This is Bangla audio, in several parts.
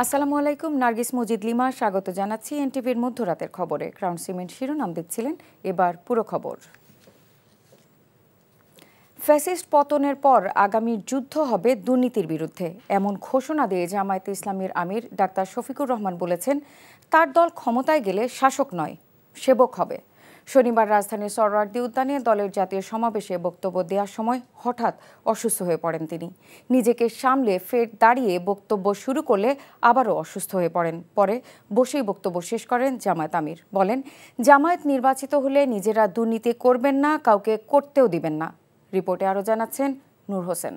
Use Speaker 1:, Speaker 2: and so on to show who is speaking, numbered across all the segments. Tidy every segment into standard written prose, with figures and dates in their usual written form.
Speaker 1: আসসালামু আলাইকুম, নার্গিস মজিদ লিমা স্বাগত জানাচ্ছি এনটিভির মধ্যরাতের খবরে। ক্রাউন সিমেন্ট শিরোনাম দেখছিলেন, এবার পুরো খবর। ফ্যাসিস্ট পতনের পর আগামী যুদ্ধ হবে দুর্নীতির বিরুদ্ধে, এমন ঘোষণা দিয়ে জামায়াতে ইসলামীর আমির ডাক্তার শফিকুর রহমান বলেছেন, তার দল ক্ষমতায় গেলে শাসক নয়, সেবক হবে। শনিবার রাজধানীর সরওয়ার্দী উদ্যানে দলের জাতীয় সমাবেশে বক্তব্য দেওয়ার সময় হঠাৎ অসুস্থ হয়ে পড়েন তিনি। নিজেকে সামলে ফের দাঁড়িয়ে বক্তব্য শুরু করলে আবারও অসুস্থ হয়ে পড়েন। পরে বসেই বক্তব্য শেষ করেন জামায়াত আমির। বলেন, জামায়াত নির্বাচিত হলে নিজেরা দুর্নীতি করবেন না, কাউকে করতেও দিবেন না। রিপোর্টে আরও জানাচ্ছেন নূর হোসেন।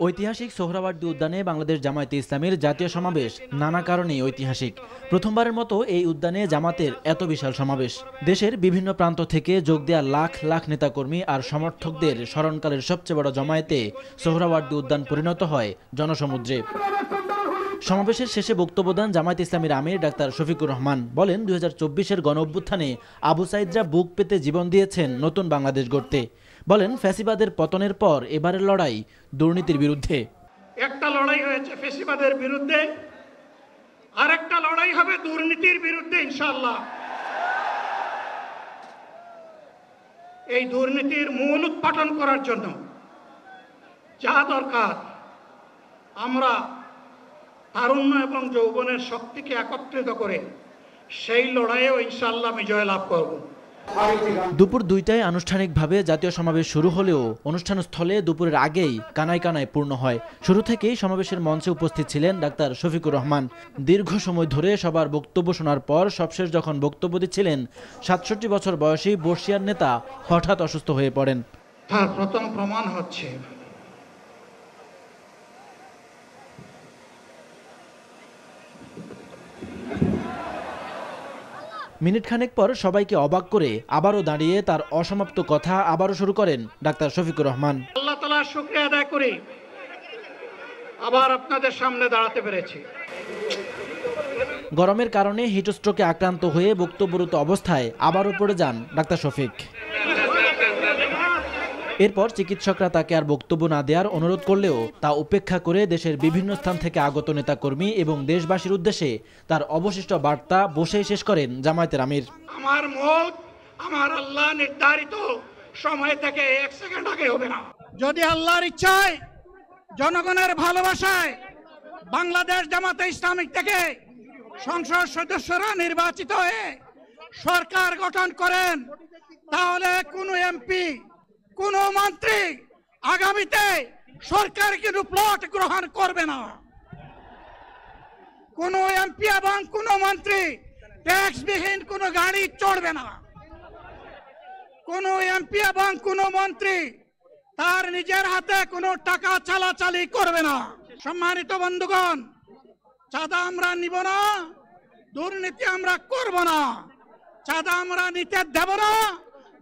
Speaker 2: ঐতিহাসিক সোহরাওয়ার্দী উদ্যানে বাংলাদেশ জামায়াতে ইসলামীর জাতীয় সমাবেশ নানা কারণে ঐতিহাসিক। প্রথমবারের মতো এই উদ্যানে জামাতের এত বিশাল সমাবেশ। দেশের বিভিন্ন প্রান্ত থেকে যোগ দেওয়া লাখ লাখ নেতাকর্মী আর সমর্থকদের স্মরণকালের সবচেয়ে বড় জমায়েতে সোহরাওয়ার্দী উদ্যান পরিণত হয় জনসমুদ্রে। সমাবেশের শেষে বক্তব্য দেন জামায়াত ইসলামীর আমির ডাক্তার শফিকুর রহমান। বলেন, 2024-এর গণঅভ্যুত্থানে আবু সাইদরা বুক পেতে জীবন দিয়েছেন নতুন বাংলাদেশ গড়তে। বলেন, ফ্যাসিবাদের পতনের পর এবারের লড়াই দুর্নীতির বিরুদ্ধে।
Speaker 3: একটা লড়াই হয়েছে ফ্যাসিবাদের বিরুদ্ধে, আরেকটা লড়াই হবে দুর্নীতির বিরুদ্ধে ইনশাআল্লাহ। এই দুর্নীতির মূল উৎপাটন করার জন্য যা দরকার, আমরা তারুণ্য এবং যৌবনের শক্তিকে একত্রিত করে সেই লড়াইয়েও ইনশাআল্লাহ বিজয় লাভ করব।
Speaker 2: দুপুর 2টায় আনুষ্ঠানিকভাবে জাতীয় সমাবেশ শুরু হলেও অনুষ্ঠানস্থলে দুপুরের আগেই কানায় কানায় পূর্ণ হয়। শুরু থেকেই সমাবেশের মঞ্চে উপস্থিত ছিলেন ডাক্তার শফিকুর রহমান। দীর্ঘ সময় ধরে সবার বক্তব্য শোনার পর সবশেষ যখন বক্তব্য দিচ্ছিলেন, 67 বছর বয়সী বর্ষিয়ার নেতা হঠাৎ অসুস্থ হয়ে পড়েন।
Speaker 3: তার প্রথম প্রমাণ হচ্ছে
Speaker 2: মিনিট খানেক পর সবাইকে অবাক করে আবারও দাঁড়িয়ে তার অসমাপ্ত কথা আবারও শুরু করেন ডাক্তার শফিকুর রহমান।
Speaker 3: আল্লাহ তাআলার শুকরিয়া আদায় করি আবার আপনাদের সামনে দাঁড়াতে পেরেছি।
Speaker 2: গরমের কারণে হিটস্ট্রোকে আক্রান্ত হয়ে বক্তব্যরত অবস্থায় আবারও পড়ে যান ডাক্তার শফিক। এরপর চিকিৎসকরা তাকে আর বক্তব্য না দেওয়ার অনুরোধ করলেও তা উপেক্ষা করে দেশের বিভিন্ন স্থান থেকে আগত নেতাকর্মী এবং দেশবাসীর উদ্দেশ্যে তার অবশিষ্ট বার্তা বসেই শেষ করেন জামায়াতের আমির।
Speaker 3: আমার মওত আমার আল্লাহ নির্ধারিত সময় থেকে 1 সেকেন্ড আগে হবে না। যদি আল্লাহর ইচ্ছায়, জনগণের ভালোবাসায় বাংলাদেশ জামায়াতে ইসলামী থেকে সংসদ সদস্যরা নির্বাচিত হয়ে সরকার গঠন করেন, তাহলে কোনো এমপি, কোন মন্ত্রী আগামীতে সরকার কিন্তু প্লট গ্রহণ করবে না। কোন এমপি এবং কোন মন্ত্রী ট্যাক্সবিহীন কোন গাড়ি চড়বে না। কোন এমপি এবং কোন মন্ত্রী তার নিজের হাতে কোনো টাকা চালাচালি করবে না। সম্মানিত বন্ধুগণ, চাঁদা আমরা নিব না, দুর্নীতি আমরা করব না। চাঁদা আমরা নিতে দেব না,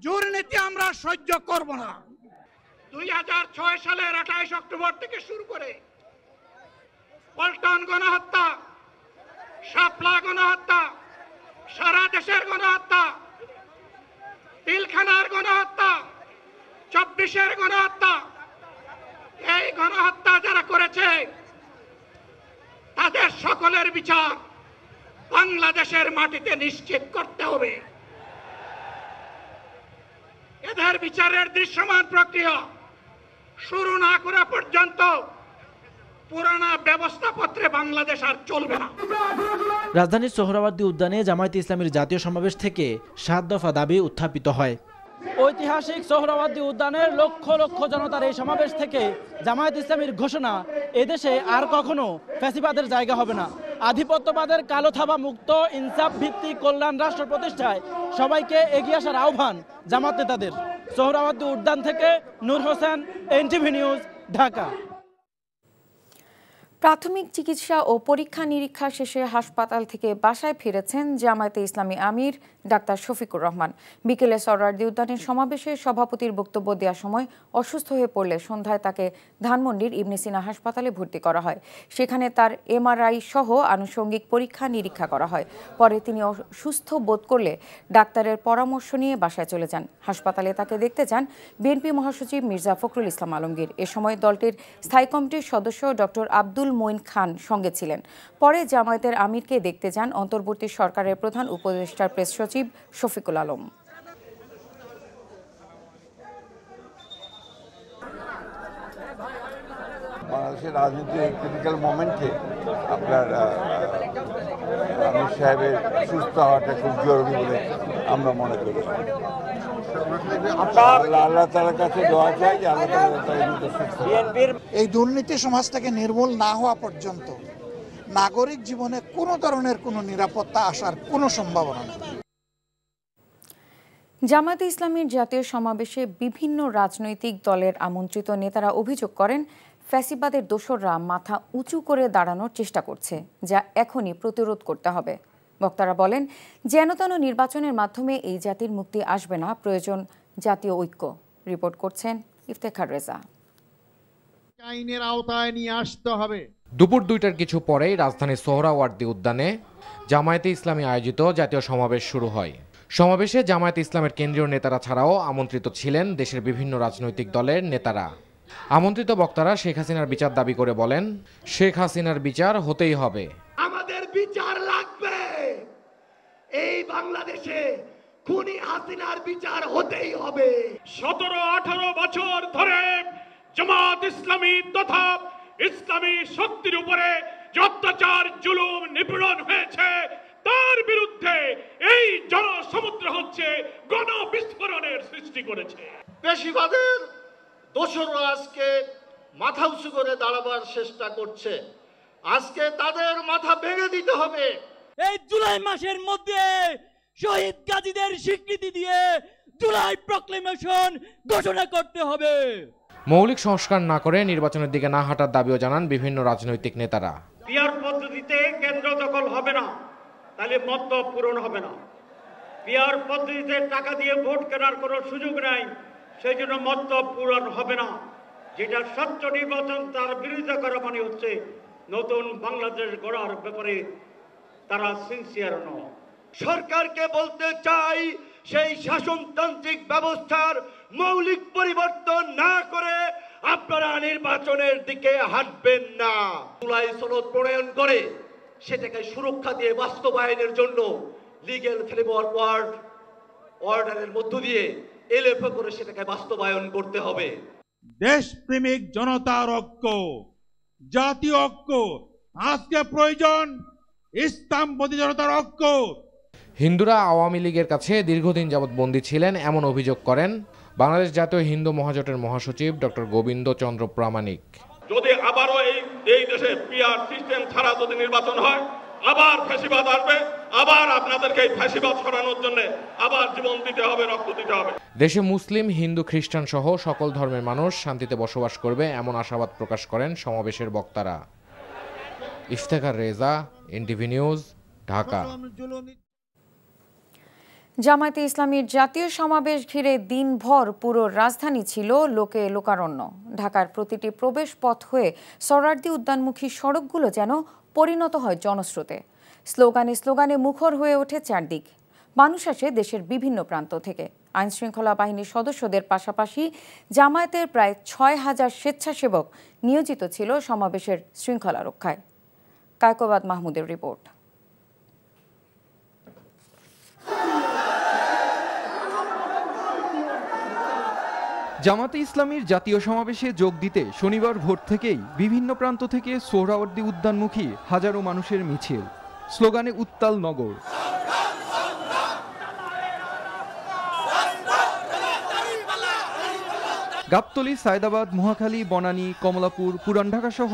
Speaker 3: দুর্নীতি আমরা সহ্য করব না। 2006 সালের 28 অক্টোবর থেকে শুরু করে পল্টন গণহত্যা, শাপলা গণহত্যা, সারা দেশের গণহত্যা, পিলখানার গণহত্যা, 24-এর গণহত্যা, এই গণহত্যা যারা করেছে তাদের সকলের বিচার বাংলাদেশের মাটিতে নিশ্চিত করতে হবে। এদের বিচারের দৃশ্যমান প্রক্রিয়া শুরু না করা পর্যন্ত পুরানা ব্যবস্থাপত্রে বাংলাদেশ আর চলবে না।
Speaker 2: রাজধানীর সোহরাওয়ার্দী উদ্যানে জামায়াতে ইসলামীর জাতীয় সমাবেশ থেকে 7 দফা দাবি উত্থাপিত হয়। ঐতিহাসিক সোহরাওয়ার্দী উদ্যানের লক্ষ লক্ষ জনতার এই সমাবেশ থেকে জামায়াতে ইসলামীর ঘোষণা, এদেশে আর কখনো ফ্যাসিবাদের জায়গা হবে না। আধিপত্যবাদের কালো থাবা মুক্ত ইনসাফ ভিত্তিক কল্যাণ রাষ্ট্র প্রতিষ্ঠায় সবাইকে এগিয়ে আসার আহ্বান জামাত নেতাদের। সোহরাওয়ার্দী উদ্যান থেকে নূর হোসেন, এনটিভি নিউজ, ঢাকা।
Speaker 1: প্রাথমিক চিকিৎসা ও পরীক্ষা নিরীক্ষা শেষে হাসপাতাল থেকে বাসায় ফিরেছেন জামায়াতে ইসলামী আমির ডাক্তার শফিকুর রহমান। বিকেলে সোহরাওয়ার্দী উদ্যানের সমাবেশে সভাপতির বক্তব্য দেওয়ার সময় অসুস্থ হয়ে পড়লে সন্ধ্যায় তাকে ধানমন্ডির ইবনে সিনা হাসপাতালে ভর্তি করা হয়। সেখানে তার এমআরআই সহ আনুষঙ্গিক পরীক্ষা নিরীক্ষা করা হয়। পরে তিনি অসুস্থ বোধ করলে ডাক্তারের পরামর্শ নিয়ে বাসায় চলে যান। হাসপাতালে তাকে দেখতে যান বিএনপি মহাসচিব মির্জা ফখরুল ইসলাম আলমগীর। এ সময় দলটির স্থায়ী কমিটির সদস্য ডক্টর আব্দুল মঈন খান সঙ্গে ছিলেন। পরে জামায়াতের আমিরকে দেখতে যান অন্তর্বর্তী সরকারের প্রধান উপদেষ্টার প্রেস সচিব শফিকুল আলম।
Speaker 4: বাংলাদেশের রাজনীতির ক্রিটিক্যাল মোমেন্টে আপনার আমির সাহেবের সুস্থ হওয়াটা খুব জরুরি বলে আমরা মনে করি। আল্লাহ তাআলার কাছে দোয়া চাই যে আল্লাহ তাআলা তাকে দ্রুত সুস্থ করেন।
Speaker 5: এই দুর্নীতি সমাজ থেকে নির্মূল না হওয়া পর্যন্ত নাগরিক জীবনে কোনো ধরনের কোনো নিরাপত্তা আসার কোনো সম্ভাবনা নেই।
Speaker 1: জামায়াতে ইসলামীর জাতীয় সমাবেশে বিভিন্ন রাজনৈতিক দলের আমন্ত্রিত নেতারা অভিযোগ করেন ফ্যাসিবাদের দোসররা মাথা উঁচু করে দাঁড়ানোর চেষ্টা করছে, যা এখনই প্রতিরোধ করতে হবে। বক্তারা বলেন, যেনতেন নির্বাচনের মাধ্যমে এই জাতির মুক্তি আসবে না, প্রয়োজন জাতীয় ঐক্য। রিপোর্ট করছেন ইফতেখার রেজা।
Speaker 6: আইনের আওতায় নিয়ে আসতে হবে।
Speaker 7: দুপুর 2টার কিছু পরেই রাজধানীর সোহরাওয়ার্দী উদ্যানে জামায়াতে ইসলামী আয়োজিত জাতীয় সমাবেশ শুরু হয়। সমাবেশে জামায়াতে ইসলামের কেন্দ্রীয় নেতারা ছাড়াও আমন্ত্রিত ছিলেন দেশের বিভিন্ন রাজনৈতিক দলের নেতারা। আমন্ত্রিত বক্তারা শেখ হাসিনার বিচার দাবি করে বলেন, শেখ হাসিনার বিচার হতেই হবে।
Speaker 8: আমাদের বিচার লাগবে। এই বাংলাদেশে খুনি হাসিনার বিচার হতেই হবে।
Speaker 9: 17-18 বছর ধরে জামাত ইসলামী তথা ইসলামী শক্তির উপরে যে অত্যাচার, জুলুম, নিপীড়ন হয়েছে, তার বিরুদ্ধে এই জনসমুদ্র হচ্ছে গণবিস্ফোরণের সৃষ্টি করেছে।
Speaker 8: পেশিবাদের দোসররা আজকে মাথা উঁচু করে দাঁড়াবার চেষ্টা করছে। আজকে তাদের মাথা ভেঙে দিতে হবে।
Speaker 10: এই জুলাই মাসের মধ্যে শহীদ গাজীদের স্বীকৃতি দিয়ে জুলাই প্রক্লেমেশন ঘোষণা করতে হবে।
Speaker 7: মৌলিক সংস্কার না করে নির্বাচনের দিকে না হাঁটার দাবিও জানান বিভিন্ন রাজনৈতিক নেতারা।
Speaker 9: পিআর পদ্ধতিতে কেন্দ্র দখল হবে না, তাহলে মতলব পূরণ হবে না। পিআর পদ্ধতিতে টাকা দিয়ে ভোট কেনার কোনো সুযোগ নাই, সেই জন্য মতলব পূরণ হবে না। যেটা স্বচ্ছ নির্বাচন, তার বিরোধিতা করা মানে হচ্ছে নতুন বাংলাদেশ গড়ার ব্যাপারে তারা সিনসিয়ার নয়।
Speaker 8: সরকারকে বলতে চাই, সেই শাসনতান্ত্রিক ব্যবস্থার মৌলিক পরিবর্তন না করে আপনারা নির্বাচনের দিকে হাঁটবেন না। জুলাই সনদ প্রণয়ন করে সেটাকে সুরক্ষা দিয়ে বাস্তবায়নের জন্য লিগ্যাল ফ্রেমওয়ার্ক অর্ডারের মধ্য দিয়ে এলএফ করে সেটাকে বাস্তবায়ন করতে হবে।
Speaker 6: দেশপ্রেমিক জনতার ঐক্য, জাতীয় ঐক্য আজকে প্রয়োজন, ইসলামপন্থী জনতার ঐক্য।
Speaker 7: হিন্দুরা আওয়ামী লীগের কাছে দীর্ঘদিন যাবৎ বন্দী ছিলেন এমন অভিযোগ করেন বাংলাদেশ জাতীয় হিন্দু মহাজোটের মহাসচিব ডক্টর গোবিন্দ চন্দ্র প্রামাণিক।
Speaker 9: যদি আবারও এই দেশে পিআর সিস্টেম ছাড়া যদি নির্বাচন হয়, আবার ফ্যাসিবাদ আসবে, আবার আপনাদেরকে এই ফ্যাসিবাদ সরানোর জন্য আবার জীবন দিতে হবে, রক্ত দিতে হবে।
Speaker 7: দেশে মুসলিম, হিন্দু, খ্রিস্টান সহ সকল ধর্মের মানুষ শান্তিতে বসবাস করবে এমন আশাবাদ প্রকাশ করেন সমাবেশের বক্তারা। Iftekhar Reza, NTV news, Dhaka.
Speaker 1: জামায়াতে ইসলামীর জাতীয় সমাবেশ ঘিরে দিনভর পুরো রাজধানী ছিল লোকে লোকারণ্য। ঢাকার প্রতিটি প্রবেশ পথ হয়ে সোহরাওয়ার্দী উদ্যানমুখী সড়কগুলো যেন পরিণত হয় জনস্রোতে। স্লোগানে স্লোগানে মুখর হয়ে ওঠে চারদিক। মানুষ আসে দেশের বিভিন্ন প্রান্ত থেকে। আইনশৃঙ্খলা বাহিনীর সদস্যদের পাশাপাশি জামায়াতের প্রায় ৬,০০০ স্বেচ্ছাসেবক নিয়োজিত ছিল সমাবেশের শৃঙ্খলা রক্ষায়। কায়কোবাদ মাহমুদের রিপোর্ট।
Speaker 11: জামায়াতে ইসলামীর জাতীয় সমাবেশে যোগ দিতে শনিবার ভোর থেকেই বিভিন্ন প্রান্ত থেকে সোহরাওয়ার্দী উদ্যানমুখী হাজারো মানুষের মিছিল। স্লোগানে উত্তাল নগর। গাবতলী, সায়দাবাদ, মহাখালী, বনানী, কমলাপুর, পুরান ঢাকা সহ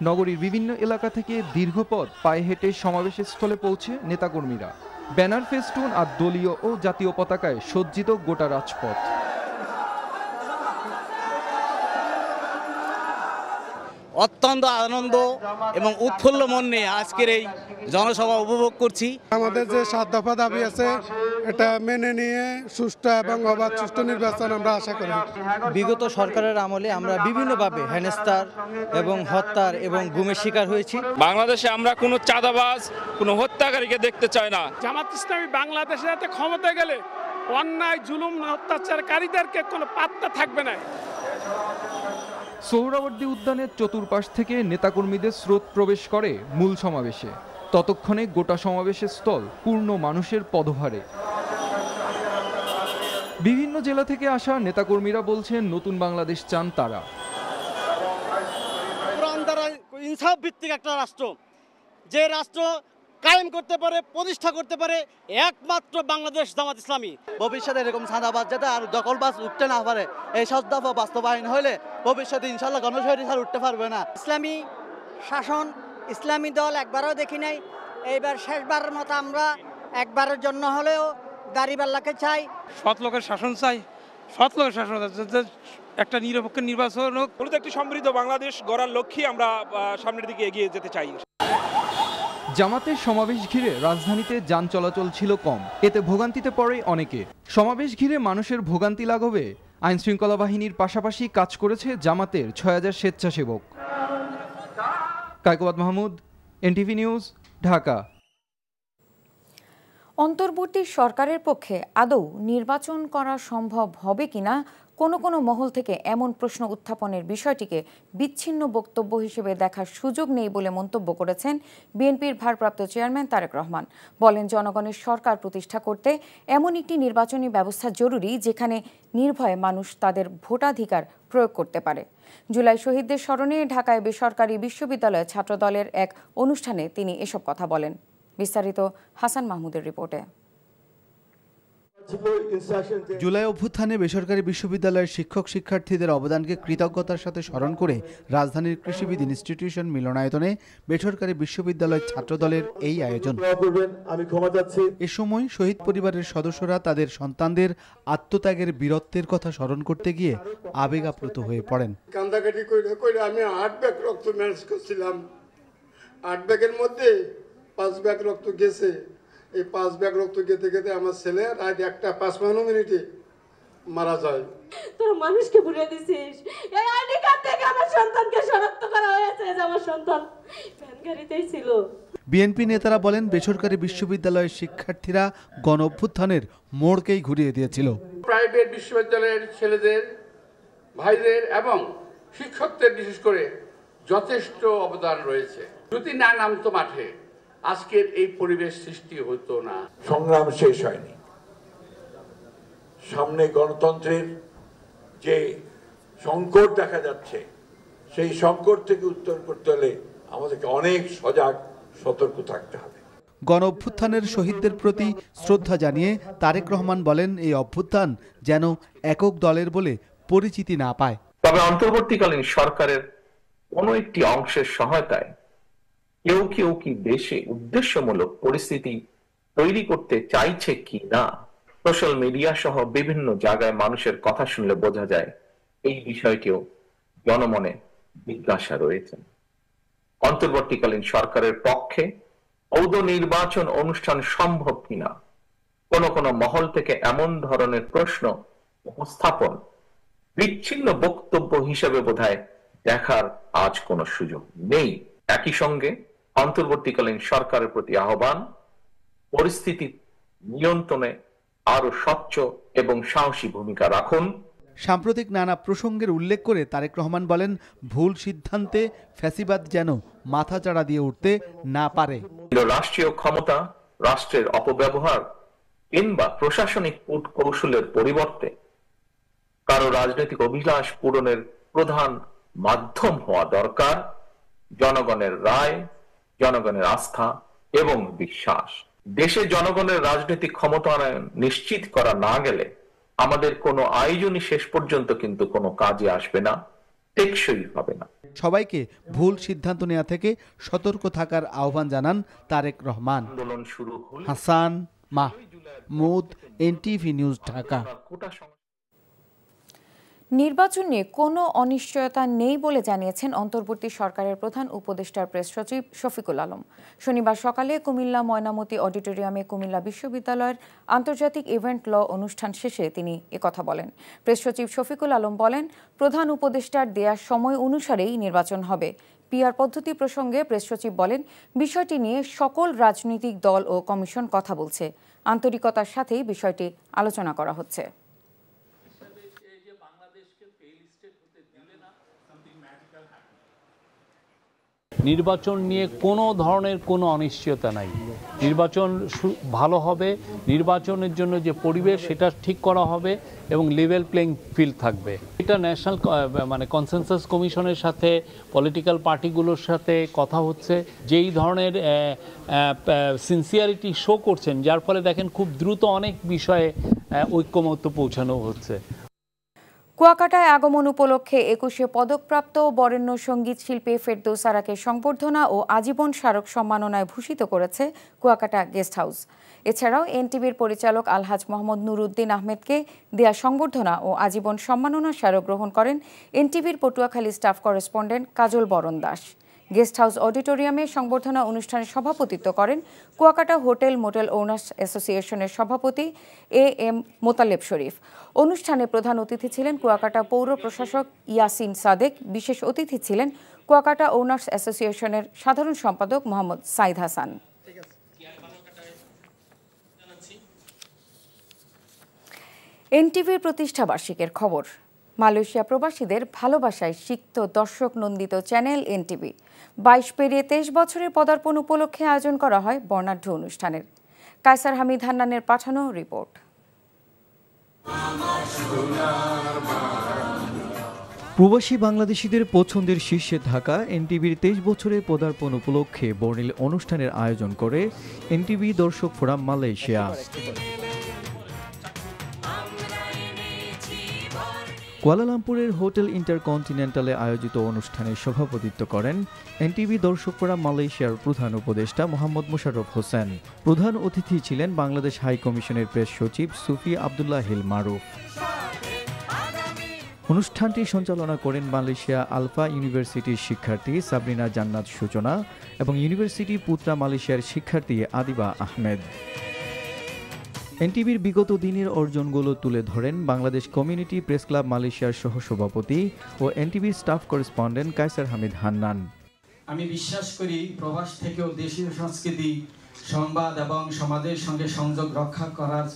Speaker 11: নগরীর বিভিন্ন এলাকা থেকে দীর্ঘপথ পায়ে হেঁটে সমাবেশের স্থলে পৌঁছে নেতাকর্মীরা। ব্যানার, ফেস্টুন আর দলীয় ও জাতীয় পতাকায় সজ্জিত গোটা রাজপথ।
Speaker 12: অত্যন্ত আনন্দ এবং উৎফুল্ল মন নিয়ে আজকের এই জনসভা উপভোগ করছি।
Speaker 13: আমাদের যে 7 দফা দাবি আছে এটা মেনে নিয়ে সুষ্ঠু এবং অবাধ সুষ্ঠু নির্বাচন আমরা আশা করি।
Speaker 14: বিগত সরকারের আমলে আমরা বিভিন্নভাবে হেনস্থার এবং হত্যার এবং গুমের শিকার হয়েছি।
Speaker 15: বাংলাদেশে আমরা কোনো চাঁদাবাজ কোনো হত্যাকারীকে দেখতে চাই না।
Speaker 16: জামাত ইসলামী বাংলাদেশে এতে ক্ষমতায় গেলে অন্যায় জুলুম অত্যাচারকারীদেরকে কোনো পাত্তা থাকবে না।
Speaker 11: সোহরাওয়ার্দী উদ্যানের চতুর্পাশ থেকে নেতাকর্মীদের স্রোত প্রবেশ করে মূল সমাবেশে। ততক্ষণে গোটা সমাবেশের স্থল পূর্ণ মানুষের পদভারে। বিভিন্ন জেলা থেকে আসা নেতাকর্মীরা বলছেন নতুন বাংলাদেশ চান তারা।
Speaker 17: কোরআন দ্বারা ইনসাফ ভিত্তিক একটা রাষ্ট্র, যে রাষ্ট্র কায়েম করতে পারে, প্রতিষ্ঠা করতে পারে একমাত্র বাংলাদেশ জামাত ইসলামী।
Speaker 14: ভবিষ্যতে এরকম সাদাবাজ যাতে আর দখলবাজ উঠতে না পারে, এই সব দফা বাস্তবায়ন হলে ভবিষ্যতে ইনশাল্লাহ গণস্বৈরাচার উঠতে পারবে না।
Speaker 18: ইসলামী শাসন, ইসলামী দল একবারও দেখি নাই। এইবার শেষবারের মতো আমরা একবারের জন্য হলেও দাড়িপাল্লাকে চাই।
Speaker 16: সৎ লোকের শাসন চাই, সৎ লোকের শাসন, একটা নিরপেক্ষ নির্বাচন হোক।
Speaker 15: মূলত একটি সমৃদ্ধ বাংলাদেশ গড়ার লক্ষ্যে আমরা সামনের দিকে এগিয়ে যেতে চাই।
Speaker 11: জামাতের সমাবেশ ঘিরে রাজধানীতে যান চলাচল ছিল কম, এতে ভোগান্তিতে পড়ে অনেকে। সমাবেশ ঘিরে মানুষের ভোগান্তি লাঘবে আইনশৃঙ্খলা বাহিনীর পাশাপাশি কাজ করেছে জামাতের ৬,০০০ স্বেচ্ছাসেবক। Kaikobad Mahmud, NTV news, Dhaka.
Speaker 1: অন্তর্বর্তী সরকারের পক্ষে আদৌ নির্বাচন করা সম্ভব হবে কিনা কোনো মহল থেকে এমন প্রশ্ন উত্থাপনের বিষয়টিকে বিচ্ছিন্ন বক্তব্য হিসেবে দেখার সুযোগ নেই বলে মন্তব্য করেছেন বিএনপির ভারপ্রাপ্ত চেয়ারম্যান তারেক রহমান। বলেন, জনগণের সরকার প্রতিষ্ঠা করতে এমন একটি নির্বাচনী ব্যবস্থা জরুরি যেখানে নির্ভয়ে মানুষ তাদের ভোটাধিকার প্রয়োগ করতে পারে। জুলাই শহীদদের স্মরণে ঢাকায় বেসরকারি বিশ্ববিদ্যালয়ের ছাত্রদলের এক অনুষ্ঠানে তিনি এসব কথা বলেন। বিস্তারিত হাসান মাহমুদের রিপোর্টে।
Speaker 19: জুলাই অভ্যুত্থানে বেসরকারি বিশ্ববিদ্যালয়ের শিক্ষক শিক্ষার্থীদের অবদানকে কৃতজ্ঞতার সাথে স্মরণ করে রাজধানীর কৃষিবিদ ইনস্টিটিউশন মিলনায়তনে বেসরকারি বিশ্ববিদ্যালয় ছাত্রদলের এই আয়োজন। এ সময় শহীদ পরিবারের সদস্যরা তাদের সন্তানদের আত্মত্যাগের বীরত্বের কথা স্মরণ করতে গিয়ে আবেগ আপ্লুত হয়ে পড়েন।
Speaker 20: কান্দাকাটি করে আমি 8 ব্যাগ রক্ত ম্যানেজ করছিলাম। 8 ব্যাগের মধ্যে 5 ব্যাগ রক্ত গেছে। এই 5 ব্যাগ রক্ত গেতে আমার ছেলে রাত 1:55 মারা যায়।
Speaker 21: তোর মানুষকে ভুলে দিছিস। এই আইডি কার্ড থেকে আমার সন্তানকে শনাক্ত করা হয়েছে যে আমার সন্তান ভ্যান গাড়িতেই ছিল।
Speaker 19: বিএনপি নেতারা বলেন, বেসরকারি বিশ্ববিদ্যালয়ের শিক্ষার্থীরা গণ অভ্যুত্থানের মোড়কেই ঘুরিয়ে দিয়েছিল।
Speaker 20: প্রাইভেট বিশ্ববিদ্যালয়ের ছেলেদের, ভাইদের এবং শিক্ষকদের বিশেষ করে যথেষ্ট অবদান রয়েছে। যদি না নামতো মাঠে, আজকের এই পরিবেশ সৃষ্টি হতো না।
Speaker 22: সংগ্রাম শেষ হয়নি। সামনে গণতন্ত্রের যে সংকট দেখা যাচ্ছে, সেই সংকট থেকে উত্তর করতে হলে আমাদেরকে অনেক সজাগ সতর্ক থাকতে হবে।
Speaker 19: গণ অভ্যুত্থানের শহীদদের প্রতি শ্রদ্ধা জানিয়ে তারেক রহমান বলেন, এই অভ্যুত্থান যেন একক দলের বলে পরিচিতি না পায়।
Speaker 23: তবে অন্তর্বর্তীকালীন সরকারের কোনো একটি অংশের সহায়তায় কেউ কি দেশে উদ্দেশ্যমূলক পরিস্থিতি তৈরি করতে চাইছে কি না, সোশ্যাল মিডিয়া সহ বিভিন্ন জায়গায় মানুষের কথা শুনলে বোঝা যায় এই বিষয়টিও জনমনে জিজ্ঞাসা রয়েছে। অন্তর্বর্তীকালীন সরকারের পক্ষে অবৈধ নির্বাচন অনুষ্ঠান সম্ভব কিনা কোন মহল থেকে এমন ধরনের প্রশ্ন উপস্থাপন বিচ্ছিন্ন বক্তব্য হিসেবে বোধহয় দেখার আজ কোনো সুযোগ নেই। একই সঙ্গে অন্তর্বর্তীকালীন সরকারের প্রতি আহ্বান, পরিস্থিতি নিয়ন্ত্রণে আরো স্বচ্ছ এবং সাহসী ভূমিকা রাখুন।
Speaker 19: সাম্প্রতিক নানা প্রসঙ্গের উল্লেখ করে তারেক রহমান বলেন, ভুল সিদ্ধান্তে ফ্যাসিবাদ যেন মাথাচাড়া দিয়ে উঠতে না পারে।
Speaker 23: রাষ্ট্রীয় ক্ষমতা, রাষ্ট্রের অপব্যবহার কিংবা প্রশাসনিক কৌশলের পরিবর্তে কারো রাজনৈতিক অভিলাষ পূরণের প্রধান মাধ্যম হওয়া দরকার জনগণের রায়, জনগণের আস্থা এবং বিশ্বাস। দেশে জনগণের রাজনৈতিক ক্ষমতায়ন নিশ্চিত করা না গেলে আমাদের কোনো আয়োজনই শেষ পর্যন্ত কিন্তু কোনো কাজে আসবে না, টেকসই হবে না।
Speaker 19: সবাইকে ভুল সিদ্ধান্ত নেওয়া থেকে সতর্ক থাকার আহ্বান জানান তারেক রহমান। Hasan Mahmud, NTV news, Dhaka.
Speaker 1: নির্বাচন নিয়ে কোনো অনিশ্চয়তা নেই বলে জানিয়েছেন অন্তর্বর্তী সরকারের প্রধান উপদেষ্টার প্রেস সচিব শফিকুল আলম। শনিবার সকালে কুমিল্লা ময়নামতি অডিটোরিয়ামে কুমিল্লা বিশ্ববিদ্যালয়ের আন্তর্জাতিক ইভেন্ট ল অনুষ্ঠান শেষে তিনি একথা বলেন। প্রেস সচিব শফিকুল আলম বলেন, প্রধান উপদেষ্টার দেয়া সময় অনুসারেই নির্বাচন হবে। পিআর পদ্ধতি প্রসঙ্গে প্রেস সচিব বলেন, বিষয়টি নিয়ে সকল রাজনৈতিক দল ও কমিশন কথা বলছে। আন্তরিকতার সাথেই বিষয়টি আলোচনা করা হচ্ছে।
Speaker 2: নির্বাচন নিয়ে কোনো ধরনের কোনো অনিশ্চয়তা নাই। নির্বাচন ভালো হবে, নির্বাচনের জন্য যে পরিবেশ সেটা ঠিক করা হবে এবং লেভেল প্লেইং ফিল্ড থাকবে। এটা ন্যাশনাল কনসেনসাস কমিশনের সাথে পলিটিক্যাল পার্টিগুলোর সাথে কথা হচ্ছে, যেই ধরনের সিনসিয়ারিটি শো করছেন, যার ফলে দেখেন খুব দ্রুত অনেক বিষয়ে ঐক্যমত্য পৌঁছানো হচ্ছে।
Speaker 1: কুয়াকাটায় আগমন উপলক্ষে 21শে পদকপ্রাপ্ত বরেণ্য সঙ্গীত শিল্পী ফেরদৌস আরাকে সংবর্ধনা ও আজীবন স্মারক সম্মাননায় ভূষিত করেছে কুয়াকাটা গেস্ট হাউস। এছাড়াও এনটিভির পরিচালক আলহাজ মোহাম্মদ নুরুদ্দিন আহমেদকে দেয়া সংবর্ধনা ও আজীবন সম্মাননা স্মারক গ্রহণ করেন এনটিভির পটুয়াখালী স্টাফ করেসপন্ডেন্ট কাজল বরণ দাস। গেস্ট হাউস অডিটোরিয়ামে সংবর্ধনা অনুষ্ঠানে সভাপতিত্ব করেন কুয়াকাটা হোটেল মোটেল ওনার্স অ্যাসোসিয়েশনের সভাপতি AM মোতালেব শরীফ। অনুষ্ঠানে প্রধান অতিথি ছিলেন কুয়াকাটা পৌর প্রশাসক ইয়াসিন সাদেক। বিশেষ অতিথি ছিলেন কুয়াকাটা ওনার্স অ্যাসোসিয়েশনের সাধারণ সম্পাদক মোহাম্মদ সাইদ হাসান। এনটিভির প্রতিষ্ঠাবার্ষিকের খবর। মালয়েশিয়া প্রবাসীদের ভালোবাসায় সিক্ত দর্শক নন্দিত চ্যানেল এনটিভি 22 পেরিয়ে 23 বছরের পদার্পণ উপলক্ষে আয়োজন করা হয় বর্ণাঢ্য অনুষ্ঠানের। কায়সার হামিদ হান্নানের পাঠানো রিপোর্ট।
Speaker 11: প্রবাসী বাংলাদেশিদের পছন্দের শীর্ষে থাকা এনটিভির 23 বছরের পদার্পণ উপলক্ষে বর্ণিল অনুষ্ঠানের আয়োজন করে এনটিভি দর্শক ফোরাম মালয়েশিয়া। কুয়ালালামপুরের হোটেল ইন্টারকন্টিনেন্টালে আয়োজিত অনুষ্ঠানে সভাপতিত্ব করেন এনটিভি দর্শক ফোরাম মালয়েশিয়ার প্রধান উপদেষ্টা মোহাম্মদ মোশাররফ হোসেন। প্রধান অতিথি ছিলেন বাংলাদেশ হাই কমিশনের প্রেস সচিব সুফি আব্দুল্লাহ হিল মারুফ। অনুষ্ঠানটি সঞ্চালনা করেন মালয়েশিয়া আলফা ইউনিভার্সিটির শিক্ষার্থী সাবরিনা জান্নাত সূচনা এবং ইউনিভার্সিটি পুত্রা মালয়েশিয়ার শিক্ষার্থী আদিবা আহমেদ। এনটিভির বিগত দিনের অর্জনগুলো তুলে ধরেন বাংলাদেশ কমিউনিটি প্রেস ক্লাব মালয়েশিয়ার সহসভাপতি ও এনটিভির স্টাফ করেসপন্ডেন্ট কায়সার হামিদ হান্নান।
Speaker 3: আমি বিশ্বাস করি প্রবাস থেকেও দেশীয় সংস্কৃতি, সংবাদ এবং সমাজের সঙ্গে সংযোগ রক্ষা করার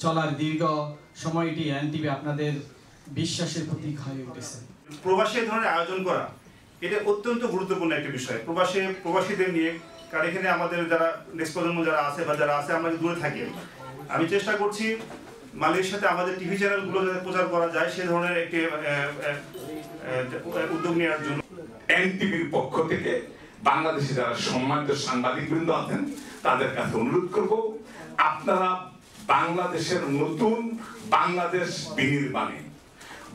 Speaker 3: চলার দীর্ঘ সময়টি এনটিভি আপনাদের বিশ্বাসের প্রতীক হয়ে উঠেছে।
Speaker 4: প্রবাসী ধরনের আয়োজন করা এটা অত্যন্ত গুরুত্বপূর্ণ একটা বিষয়। প্রবাসীদের নিয়ে, কারণ এখানে আমাদের যারা নেক্সট প্রজন্ম যারা আছে বা যারা আছে আমরা দূরে থাকি, আমি চেষ্টা করছি মালয়েশিয়াতে আমাদের টিভি চ্যানেলগুলো যাতে প্রচার করা যায় সে ধরনের একটি উদ্যোগ নেওয়ার জন্য
Speaker 24: এনটিভির পক্ষ থেকে বাংলাদেশে যারা সম্মানিত সাংবাদিকবৃন্দ আছেন তাদের কাছে অনুরোধ করব, আপনারা বাংলাদেশের নতুন বাংলাদেশ বিনির্মাণে,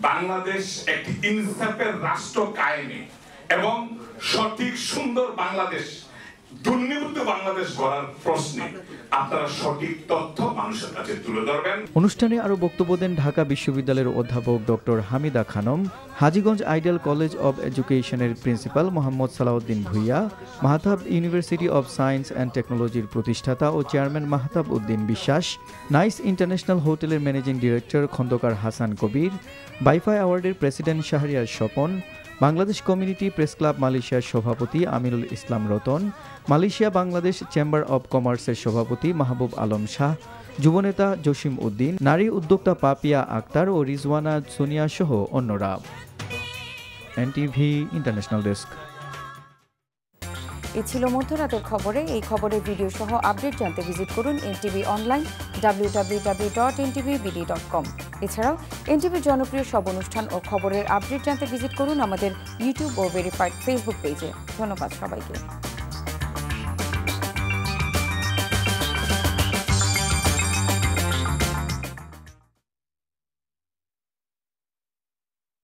Speaker 24: বাংলাদেশ একটি ইনসাফের রাষ্ট্র কায়েমে এবং সঠিক সুন্দর বাংলাদেশ, দুর্নীতিমুক্ত বাংলাদেশ গড়ার প্রশ্নে আপনারা সঠিক তথ্য মানুষের কাছে তুলে ধরবেন।
Speaker 11: অনুষ্ঠানে আরো বক্তব্য দেন ঢাকা বিশ্ববিদ্যালয়ের অধ্যাপক doctor Hamida Khanam, Hajiganj ideal college of এডুকেশনের principal Mohammad Salauddin Bhuiyan, Mahtab university of science and টেকনোলজির প্রতিষ্ঠাতা ও chairman Mahtab Uddin Biswas, nice international হোটেলের ম্যানেজিং ডিরেক্টর খন্দকার হাসান কবির, বাইফাই অ্যাওয়ার্ডের president Shahriar Swapan, Bangladesh community press club মালয়েশিয়ার সভাপতি Aminul Islam Ratan, Malaysia Bangladesh chamber of কমার্সের সভাপতি মাহবুব আলম শাহ, যুবনেতা জসিম উদ্দিন, নারী উদ্যোক্তা পাপিয়া আক্তার ও রিজওয়ানা সোনিয়া সহ অন্যরা। NTV international desk.
Speaker 1: এই ছিল মধ্যরাতের খবরে। এই খবরের ভিডিও সহ আপডেট জানতে ভিজিট করুন এনটিভি অনলাইন www.ntvbd.com। এছাড়াও এনটিভির জনপ্রিয় সব অনুষ্ঠান ও খবরের আপডেট জানতে ভিজিট করুন আমাদের ইউটিউব ও ভেরিফাইড ফেসবুক পেজে। ধন্যবাদ সবাইকে।